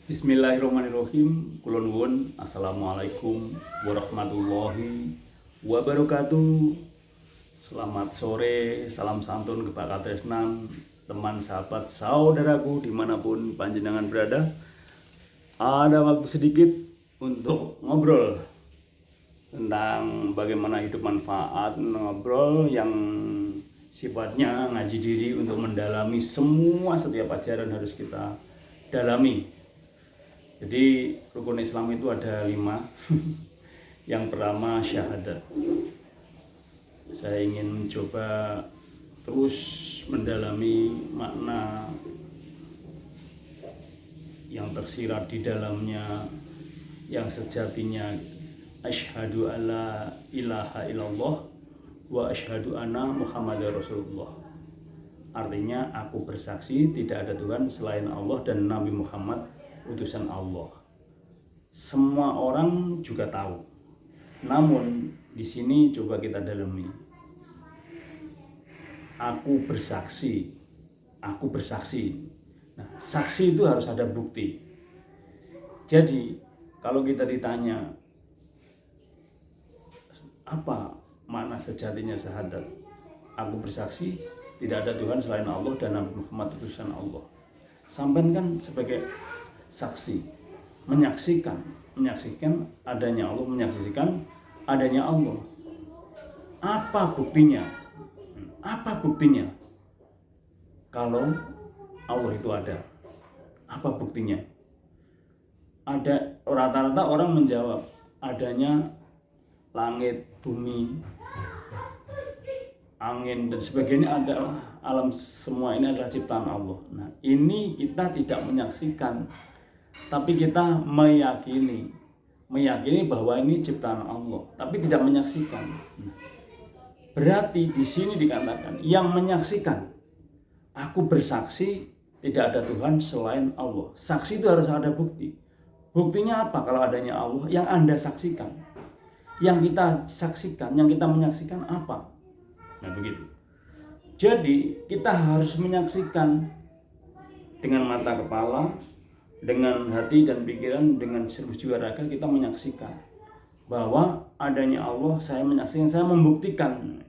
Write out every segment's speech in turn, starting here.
Bismillahirrahmanirrahim. Kula nuwun. Assalamualaikum warahmatullahi wabarakatuh. Selamat sore, salam santun kepakatresnan, teman sahabat saudaraku dimanapun panjenengan berada. Ada waktu sedikit untuk ngobrol tentang bagaimana hidup manfaat, ngobrol yang sifatnya ngaji diri untuk mendalami semua setiap ajaran harus kita dalami. Jadi rukun Islam itu ada 5. Yang pertama syahadat. Saya ingin mencoba terus mendalami makna yang tersirat di dalamnya, yang sejatinya asyhadu alla ilaha illallah wa asyhadu anna muhammadar rasulullah. Artinya aku bersaksi tidak ada Tuhan selain Allah dan Nabi Muhammad utusan Allah. Semua orang juga tahu. Namun di sini coba kita dalami. Aku bersaksi. Aku bersaksi. Nah, saksi itu harus ada bukti. Jadi, kalau kita ditanya apa makna sejatinya syahadat? Aku bersaksi tidak ada Tuhan selain Allah dan Nabi Muhammad utusan Allah. Sampai kan sebagai saksi, menyaksikan adanya Allah, menyaksikan adanya Allah. Apa buktinya? Apa buktinya? Kalau Allah itu ada, apa buktinya? Ada rata-rata orang menjawab adanya langit, bumi, angin dan sebagainya adalah alam, semua ini adalah ciptaan Allah. Nah, ini kita tidak menyaksikan, tapi kita meyakini bahwa ini ciptaan Allah, tapi tidak menyaksikan. Berarti di sini dikatakan yang menyaksikan, aku bersaksi tidak ada Tuhan selain Allah. Saksi itu harus ada bukti. Buktinya apa kalau adanya Allah? Yang Anda saksikan, yang kita saksikan, yang kita menyaksikan apa? Nah begitu. Jadi kita harus menyaksikan dengan mata kepala, dengan hati dan pikiran, dengan seluruh jiwa raga kita menyaksikan bahwa adanya Allah. Saya menyaksikan, saya membuktikan.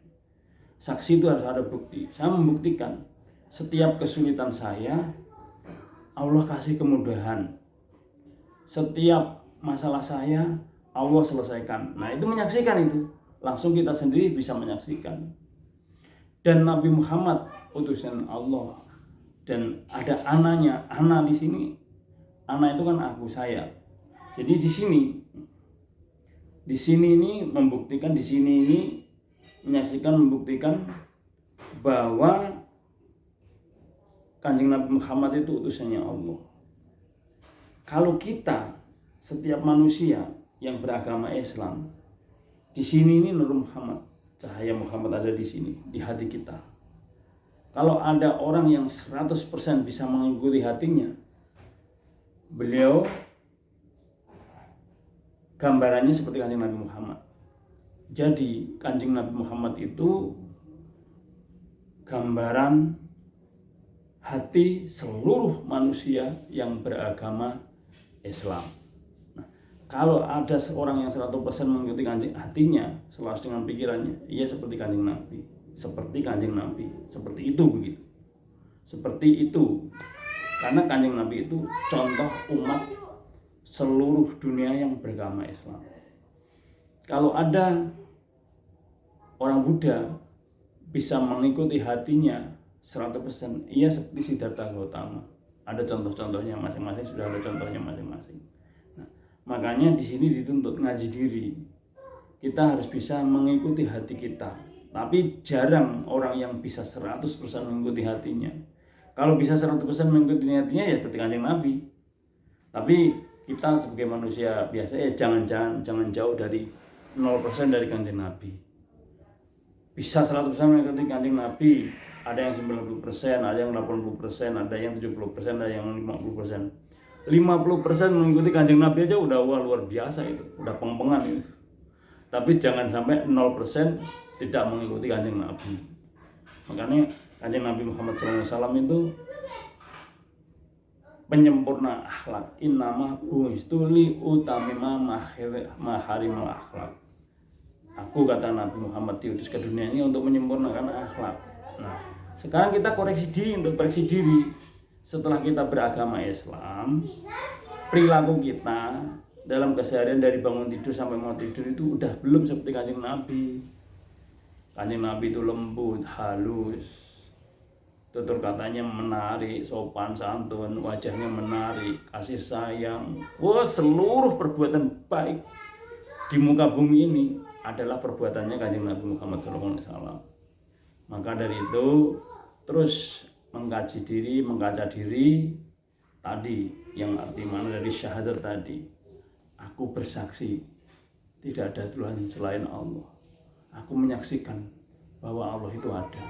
Saksi itu harus ada bukti. Saya membuktikan setiap kesulitan saya, Allah kasih kemudahan. Setiap masalah saya, Allah selesaikan. Nah itu menyaksikan itu. Langsung kita sendiri bisa menyaksikan. Dan Nabi Muhammad utusan Allah. Dan ada ananya. Ana di sini, ana itu kan aku, saya. Jadi di sini ini membuktikan, di sini ini menyaksikan, membuktikan bahwa Kanjeng Nabi Muhammad itu utusannya Allah. Kalau kita, setiap manusia yang beragama Islam, di sini ini Nur Muhammad, cahaya Muhammad ada di sini, di hati kita. Kalau ada orang yang 100% bisa mengikuti hatinya, beliau gambarannya seperti Kanjeng Nabi Muhammad. Jadi Kanjeng Nabi Muhammad itu gambaran hati seluruh manusia yang beragama Islam. Nah, kalau ada seorang yang 100% mengikuti Kanjeng hatinya, selaras dengan pikirannya, ia seperti Kanjeng Nabi, seperti Kanjeng Nabi, seperti itu begitu. Seperti itu. Karena Kanjeng Nabi itu contoh umat seluruh dunia yang beragama Islam. Kalau ada orang Buddha bisa mengikuti hatinya 100%, ia seperti Siddhartha Gautama. Ada contoh-contohnya masing-masing, sudah ada contohnya masing-masing. Nah, makanya di sini dituntut ngaji diri. Kita harus bisa mengikuti hati kita. Tapi jarang orang yang bisa 100% mengikuti hatinya. Kalau bisa 100% mengikuti hatinya ya seperti Kanjeng Nabi. Tapi kita sebagai manusia biasa ya jangan jauh dari 0% dari Kanjeng Nabi. Bisa 100% mengikuti Kanjeng Nabi, ada yang 90%, ada yang 80%, ada yang 70%, ada yang 50%. 50% mengikuti Kanjeng Nabi aja udah luar biasa itu, udah pengpengan itu. Tapi jangan sampai 0% tidak mengikuti Kanjeng Nabi. Makanya Kanjeng Nabi Muhammad SAW itu penyempurna akhlak. Innama bu'istu li utamima maharimul akhlak. Aku, kata Nabi Muhammad, diutus ke dunia ini untuk menyempurnakan akhlak. Nah, sekarang kita koreksi diri. Setelah kita beragama Islam, perilaku kita dalam keseharian dari bangun tidur sampai mau tidur itu udah belum seperti Kanjeng Nabi. Kanjeng Nabi itu lembut, halus, tutur katanya menarik, sopan santun, wajahnya menarik, kasih sayang. Seluruh perbuatan baik di muka bumi ini adalah perbuatannya Kanjeng Nabi Muhammad SAW. Maka dari itu terus mengkaca diri tadi, yang arti mana dari syahadat tadi. Aku bersaksi tidak ada Tuhan selain Allah. Aku menyaksikan bahwa Allah itu ada.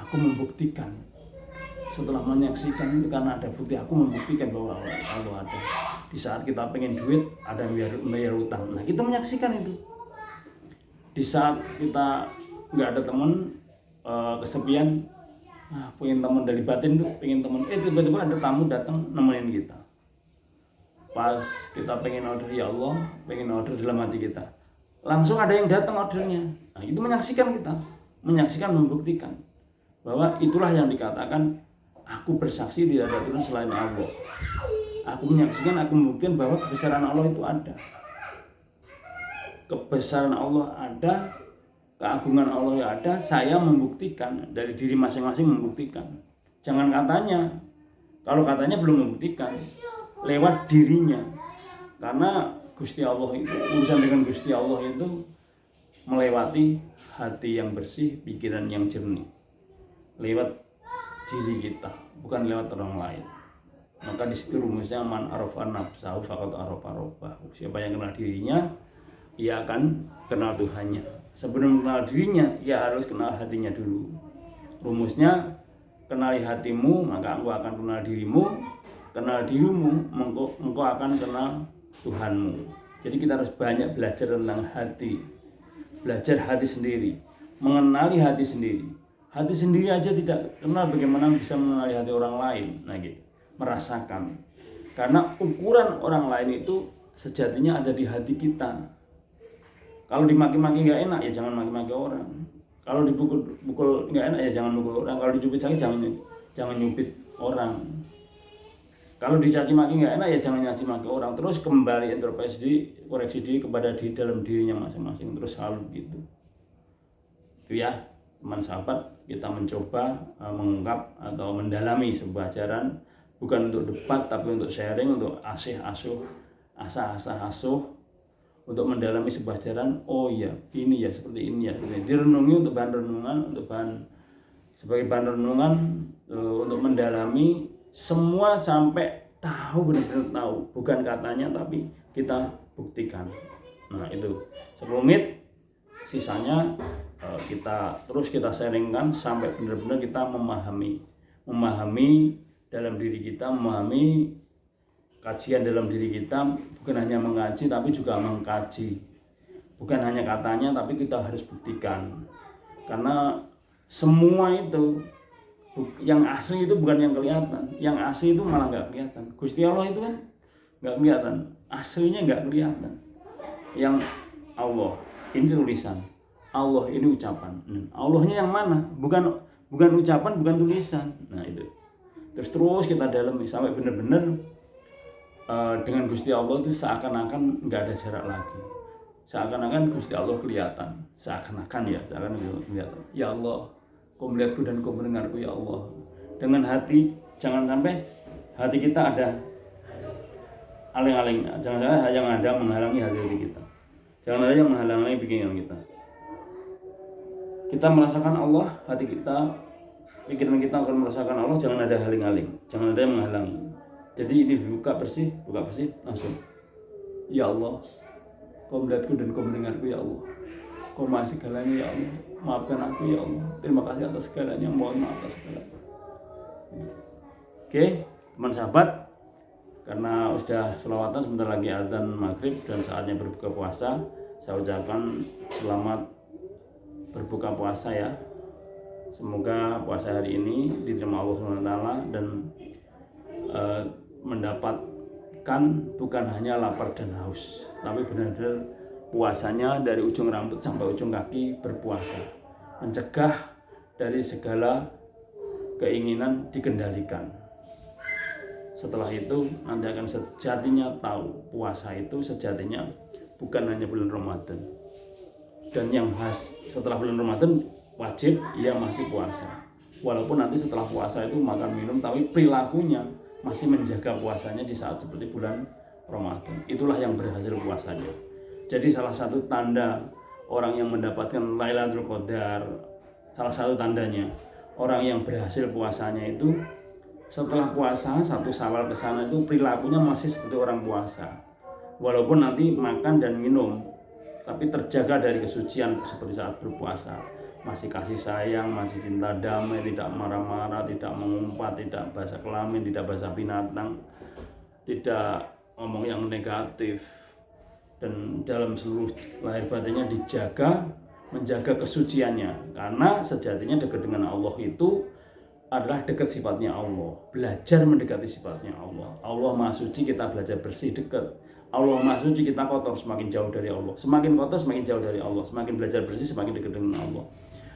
Aku membuktikan. Setelah menyaksikan itu karena ada bukti, aku membuktikan bahwa Allah ada. Di saat kita pengen duit, ada yang bayar utang. Nah, kita menyaksikan itu. Di saat kita nggak ada teman, kesepian, pengen teman dari batin tuh, pengen teman, tiba-tiba ada tamu datang nemenin kita. Pas kita pengen order, ya Allah, pengen order dalam hati kita, langsung ada yang datang ordernya. Nah, itu menyaksikan kita, membuktikan bahwa itulah yang dikatakan aku bersaksi tidak ada Tuhan selain Allah. Aku menyaksikan, aku membuktikan bahwa kebesaran Allah itu ada. Kebesaran Allah ada, keagungan Allah yang ada. Saya membuktikan, dari diri masing-masing membuktikan. Jangan katanya, kalau katanya belum membuktikan, lewat dirinya. Karena Gusti Allah itu, urusan dengan Gusti Allah itu melewati hati yang bersih, pikiran yang jernih, lewat diri kita, bukan lewat orang lain. Maka di situ rumusnya man arafa nafsahu faqad arafa rabbahu. Siapa yang kenal dirinya, ia akan kenal Tuhannya. Sebelum kenal dirinya, ia harus kenal hatinya dulu. Rumusnya, kenali hatimu, maka engkau akan kenal dirimu. Kenal dirimu, engkau akan kenal Tuhanmu. Jadi kita harus banyak belajar tentang hati, belajar hati sendiri, mengenali hati sendiri. Hati sendiri aja tidak kenal, bagaimana bisa mengenali hati orang lain. Nah gitu, merasakan. Karena ukuran orang lain itu sejatinya ada di hati kita. Kalau dimaki-maki nggak enak, ya jangan maki-maki orang. Kalau dipukul nggak enak, ya jangan pukul orang. Kalau dicubit jari, jangan nyubit orang. Kalau dicaci maki nggak enak, ya jangan nyaci maki orang. Terus kembali introspeksi, koreksi diri kepada di dalam dirinya masing-masing. Terus selalu gitu. Itu ya, teman sahabat, kita mencoba mengungkap atau mendalami sebuah ajaran, bukan untuk debat, tapi untuk sharing, untuk asah-asuh, untuk mendalami sebuah ajaran. Oh iya, ini ya, seperti ini ya. Direnungi untuk bahan renungan, sebagai bahan renungan, untuk mendalami semua sampai tahu, benar-benar tahu, bukan katanya tapi kita buktikan. Nah itu 10 menit, sisanya kita sharingkan sampai benar-benar kita memahami dalam diri kita, memahami kajian dalam diri kita. Bukan hanya mengaji tapi juga mengkaji, bukan hanya katanya tapi kita harus buktikan. Karena semua itu yang asli itu bukan yang kelihatan, yang asli itu malah nggak kelihatan. Gusti Allah itu kan nggak kelihatan, aslinya nggak kelihatan. Yang Allah ini tulisan, Allah ini ucapan. Allahnya yang mana? Bukan ucapan, bukan tulisan. Nah itu terus kita dalami sampai benar-benar dengan Gusti Allah itu seakan-akan nggak ada jarak lagi, seakan-akan Gusti Allah kelihatan, seakan-akan kelihatan. Ya Allah, Kau melihatku dan Kau mendengarku, ya Allah. Dengan hati, jangan sampai hati kita ada aling-aling, jangan sampai yang ada menghalangi hati kita, jangan ada yang menghalangi pikiran kita. Kita merasakan Allah, hati kita, pikiran kita akan merasakan Allah. Jangan ada haling-haling, jangan ada yang menghalangi. Jadi ini buka bersih langsung. Ya Allah, Kau melihatku dan Kau mendengarku, ya Allah. Kau maha segalanya, ya Allah. Maafkan aku, ya Allah. Terima kasih atas segalanya. Mohon maaf atas segalanya. Oke, teman sahabat, karena sudah selawatan, sebentar lagi adzan maghrib dan saatnya berbuka puasa. Saya ucapkan selamat berbuka puasa ya. Semoga puasa hari ini diterima Allah SWT dan mendapatkan bukan hanya lapar dan haus, tapi benar-benar puasanya dari ujung rambut sampai ujung kaki berpuasa, mencegah dari segala keinginan dikendalikan. Setelah itu nanti akan sejatinya tahu puasa itu sejatinya bukan hanya bulan Ramadan. Dan yang setelah bulan Ramadan wajib ia masih puasa. Walaupun nanti setelah puasa itu makan minum, tapi perilakunya masih menjaga puasanya di saat seperti bulan Ramadan. Itulah yang berhasil puasanya. Jadi salah satu tanda orang yang mendapatkan Lailatul Qadar, salah satu tandanya orang yang berhasil puasanya itu setelah puasa 1 Syawal ke sana itu perilakunya masih seperti orang puasa. Walaupun nanti makan dan minum, tapi terjaga dari kesucian seperti saat berpuasa. Masih kasih sayang, masih cinta damai, tidak marah-marah, tidak mengumpat, tidak bahasa kelamin, tidak bahasa binatang, tidak ngomong yang negatif. Dan dalam seluruh lahir batinnya dijaga, menjaga kesuciannya. Karena sejatinya dekat dengan Allah itu adalah dekat sifatnya Allah. Belajar mendekati sifatnya Allah. Allah Maha Suci, kita belajar bersih, dekat. Allah Maha Suci, kita kotor, semakin jauh dari Allah. Semakin kotor, semakin jauh dari Allah. Semakin belajar bersih, semakin dekat dengan Allah.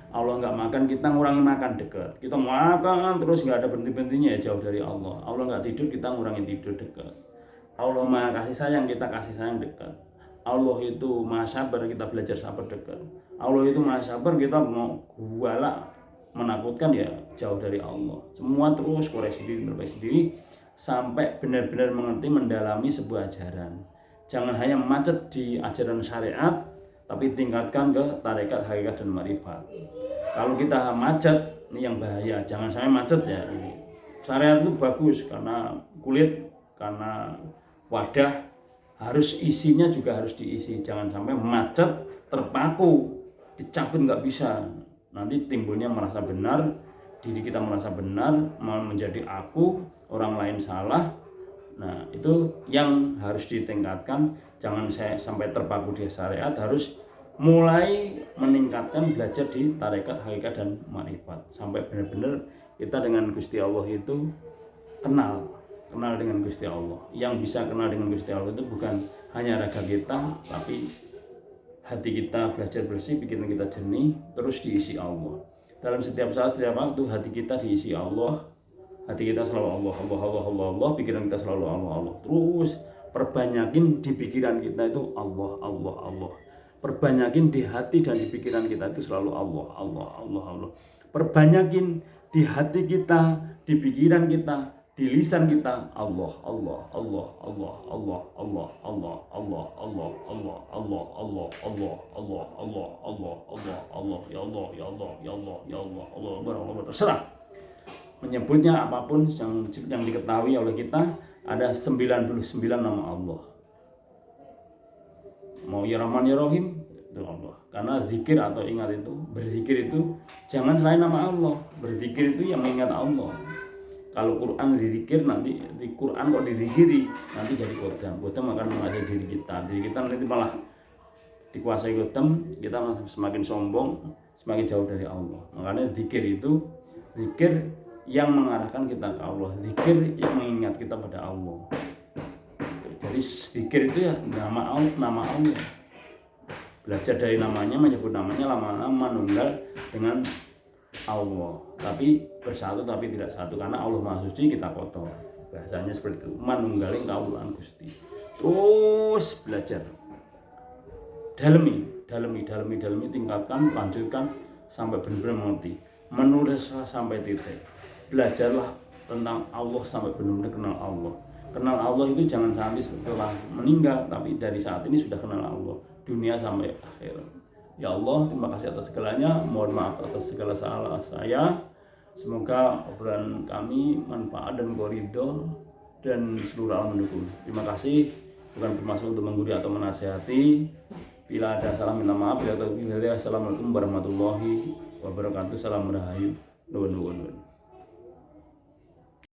Allah nggak makan, kita ngurangi makan, dekat. Kita makan terus nggak ada berhenti-berhentinya, ya jauh dari Allah. Allah nggak tidur, kita ngurangi tidur, dekat. Allah Maha kasih sayang, kita kasih sayang, dekat. Allah itu Maha sabar, kita belajar sabar, dekat. Allah itu Maha sabar, kita mau galak, menakutkan, ya jauh dari Allah. Semua terus koreksi diri, perbaiki diri sampai benar-benar mengerti, mendalami sebuah ajaran. Jangan hanya macet di ajaran syariat, tapi tingkatkan ke tarekat, hakikat, dan marifat. Kalau kita macet, ini yang bahaya. Jangan sampai macet ya. Ini syariat itu bagus karena kulit, karena wadah, harus isinya juga harus diisi. Jangan sampai macet, terpaku, dicabut nggak bisa. Nanti timbulnya merasa benar, diri kita merasa benar, menjadi aku, orang lain salah. Nah itu yang harus ditingkatkan. Jangan sampai terpaku di syariat, harus mulai meningkatkan belajar di tarekat, hakikat, dan marifat. Sampai benar-benar kita dengan Gusti Allah itu kenal dengan Gusti Allah. Yang bisa kenal dengan Gusti Allah itu bukan hanya raga kita, tapi hati kita belajar bersih, pikiran kita jernih, terus diisi Allah. Dalam setiap saat, setiap waktu, hati kita diisi Allah. Hati kita selalu Allah, Allah, Allah, Allah, Allah. Pikiran kita selalu Allah, Allah. Terus perbanyakin di pikiran kita itu Allah, Allah, Allah. Perbanyakin di hati dan di pikiran kita itu selalu Allah, Allah, Allah, Allah. Perbanyakin di hati kita, di pikiran kita, di lisan kita Allah, Allah, Allah, Allah, Allah, Allah, Allah, Allah, Allah, Allah, Allah, Allah, Allah, Allah, Allah, Allah, Allah, Allah, ya Allah, ya Allah, ya Allah, ya Allah, Allah, Allah, terserah. Menyebutnya apapun yang diketahui oleh kita, ada 99 nama Allah. Mau ya Rahman ya Rahim itu Allah. Karena zikir atau ingat itu, berzikir itu jangan selain nama Allah. Berzikir itu yang mengingat Allah. Kalau Quran dizikir, nanti di Quran kok dizikiri, nanti jadi kodam. Kodam akan menguasai diri kita nanti malah dikuasai kodam, kita semakin sombong, semakin jauh dari Allah. Makanya zikir itu zikir yang mengarahkan kita ke Allah, zikir yang mengingat kita pada Allah. Jadi zikir itu ya nama Allah. Belajar dari namanya, menyebut namanya, lama-lama menunggal dengan Allah, tapi bersatu tapi tidak satu, karena Allah Maha Suci, kita kotor. Bahasanya seperti itu, manunggaling kawulan Gusti. Terus belajar, dalemi, tingkatkan, lanjutkan sampai benar-benar mengerti, menulislah sampai titik. Belajarlah tentang Allah sampai benar-benar kenal Allah. Kenal Allah itu jangan sampai setelah meninggal, tapi dari saat ini sudah kenal Allah, dunia sampai akhir. Ya Allah, terima kasih atas segalanya. Mohon maaf atas segala salah saya. Semoga obrolan kami manfaat dan ridho dan seluruh alam mendukung. Terima kasih. Bukan bermaksud untuk menggurui atau menasihati. Bila ada salah minta maaf. Assalamualaikum warahmatullahi wabarakatuh. Salam rahayu. Nuwun.